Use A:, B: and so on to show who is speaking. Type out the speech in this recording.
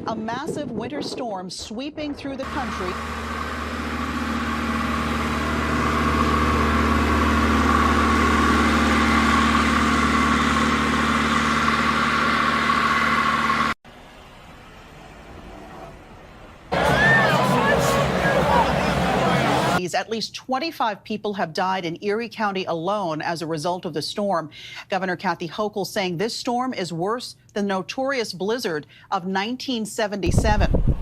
A: A massive winter storm sweeping through the country. At least 25 people have died in Erie County alone as a result of the storm. Governor Kathy Hochul saying this storm is worse than the notorious blizzard of 1977.